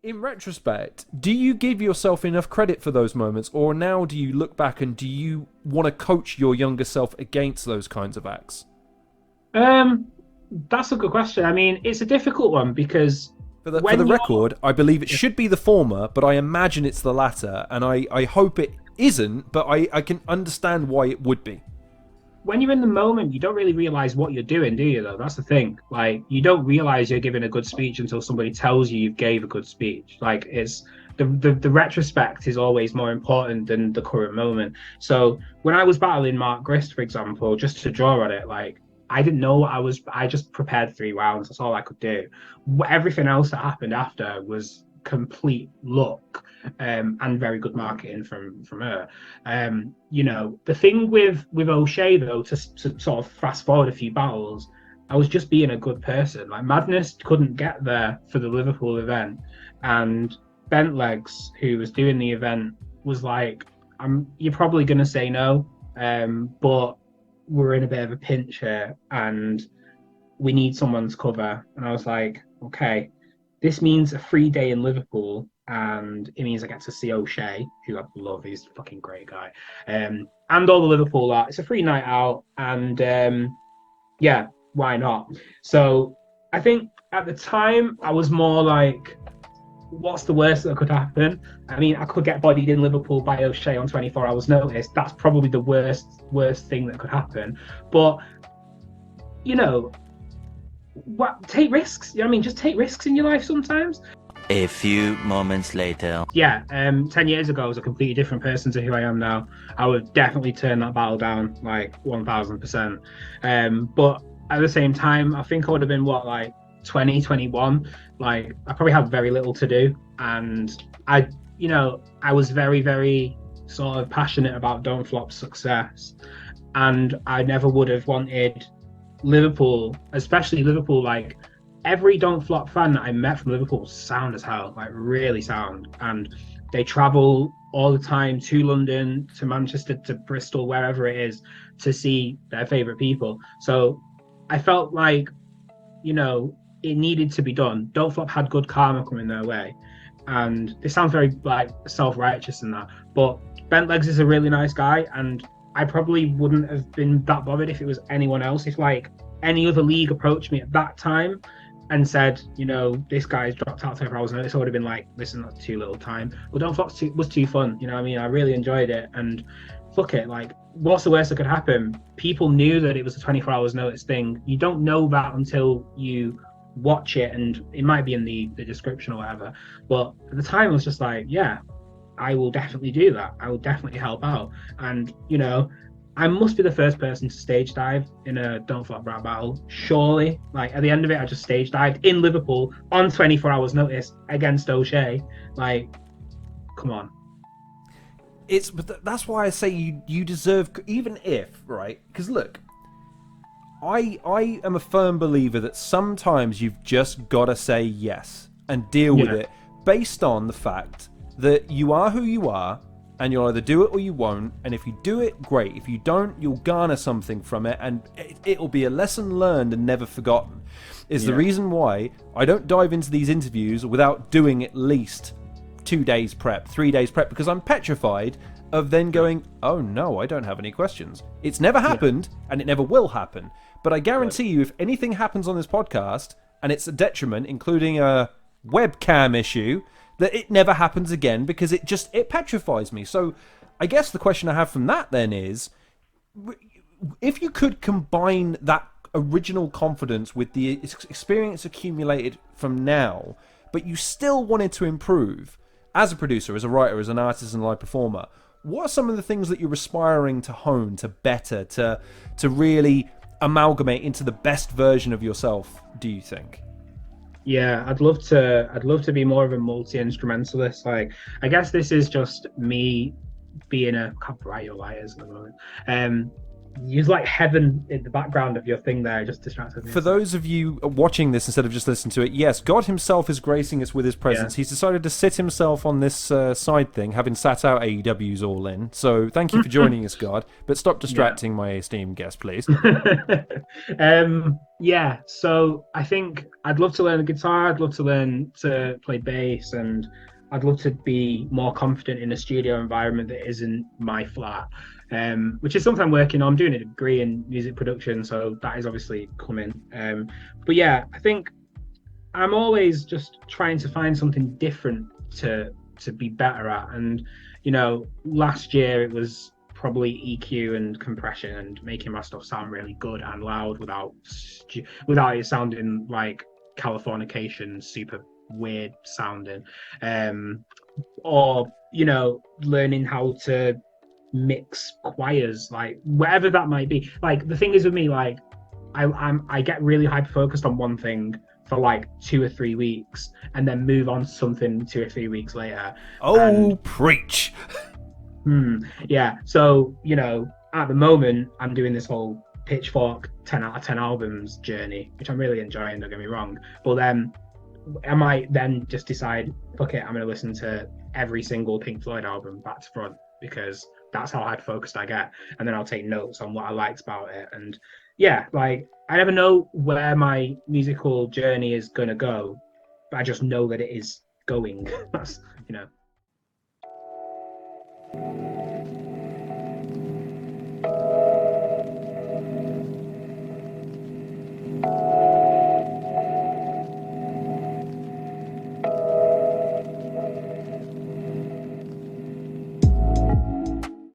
In retrospect, do you give yourself enough credit for those moments, or now do you look back and do you want to coach your younger self against those kinds of acts? That's a good question. I mean, it's a difficult one because For the when you're record, I believe it should be the former, but I imagine it's the latter, and I hope it isn't, but I can understand why it would be. when you're in the moment, you don't really realize what you're doing, do you? Though that's the thing. Like, you don't realize you're giving a good speech until somebody tells you gave a good speech. Like, it's the retrospect is always more important than the current moment. So when I was battling Mark Grist, for example, just to draw on it, like I didn't know what I was. I just prepared 3 rounds. That's all I could do. Everything else that happened after was complete luck, and very good marketing from her. The thing with O'Shea though, to sort of fast forward a few battles, I was just being a good person. Like Madness couldn't get there for the Liverpool event, and Bentlegs, who was doing the event, was like, You're probably gonna say no, but we're in a bit of a pinch here, and we need someone's cover." And I was like, "Okay, this means a free day in Liverpool, and it means I get to see O'Shea, who I love. He's a fucking great guy, and all the Liverpool art. It's a free night out, and yeah, why not?" So I think at the time I was more like, what's the worst that could happen? I mean, I could get bodied in Liverpool by O'Shea on 24 hours notice. That's probably the worst thing that could happen. But you know, take risks. You know what I mean? Just take risks in your life sometimes. A few moments later. Yeah, 10 years ago I was a completely different person to who I am now. I would definitely turn that battle down like 1000%. But at the same time, I think I would have been like 20, 21. Like I probably had very little to do, and I was very, very sort of passionate about Don't Flop's success, and I never would have wanted Liverpool, especially Liverpool, like every Don't Flop fan that I met from Liverpool sound as hell, like really sound. And they travel all the time to London, to Manchester, to Bristol, wherever it is, to see their favorite people. So I felt like, it needed to be done. Don't Flop had good karma coming their way. And it sounds very like self-righteous and that, but Bentlegs is a really nice guy, and I probably wouldn't have been that bothered if it was anyone else. If like any other league approached me at that time and said, this guy's dropped out 24 hours notice, I would have been like, listen, that's too little time. But Don't Flop was too fun. You know what I mean? I really enjoyed it, and fuck it. Like, what's the worst that could happen? People knew that it was a 24 hours notice thing. You don't know that until you watch it, and it might be in the description or whatever. But at the time, I was just like, yeah, I will definitely do that. I will definitely help out. And, I must be the first person to stage dive in a Don't Flop rap battle. Surely. Like, at the end of it, I just stage dived in Liverpool on 24 hours notice against O'Shea. Like, come on. But that's why I say you deserve, even if, right? Because look, I am a firm believer that sometimes you've just got to say yes and deal with it based on the fact that you are who you are, and you'll either do it or you won't. And if you do it, great. If you don't, you'll garner something from it, and it'll be a lesson learned and never forgotten. Is the reason why I don't dive into these interviews without doing at least 2 days prep, 3 days prep, because I'm petrified of then going, oh no, I don't have any questions. It's never happened, and it never will happen. But I guarantee you, if anything happens on this podcast, and it's a detriment, including a webcam issue, that it never happens again, because it petrifies me. So I guess the question I have from that then is, if you could combine that original confidence with the experience accumulated from now, but you still wanted to improve as a producer, as a writer, as an artist and live performer, what are some of the things that you're aspiring to hone, to better, to really amalgamate into the best version of yourself, do you think? Yeah, I'd love to be more of a multi-instrumentalist. Like, I guess this is just me being a copywriter at the moment. use like heaven in the background of your thing there, just distracted me. For those of you watching this instead of just listening to it, yes, God himself is gracing us with his presence. He's decided to sit himself on this side thing, having sat out AEW's All In. So thank you for joining us, God. But stop distracting my esteemed guest, please. Yeah, so I think I'd love to learn the guitar. I'd love to learn to play bass, and I'd love to be more confident in a studio environment that isn't my flat. Which is something I'm working on. I'm doing a degree in music production, so that is obviously coming. But yeah, I think I'm always just trying to find something different to be better at. And you know, last year it was probably EQ and compression and making my stuff sound really good and loud without it sounding like Californication, super weird sounding. Or you know, learning how to mix choirs, like whatever that might be. Like the thing is with me, like I get really hyper focused on one thing for like 2 or 3 weeks and then move on to something 2 or 3 weeks later. Preach. Yeah, so you know, at the moment I'm doing this whole Pitchfork 10 out of 10 albums journey, which I'm really enjoying, don't get me wrong, but then I might then just decide, fuck it, I'm going to listen to every single Pink Floyd album back to front, because that's how hyper focused I get, and then I'll take notes on what I liked about it. And yeah, like I never know where my musical journey is gonna go, but I just know that it is going. That's, you know.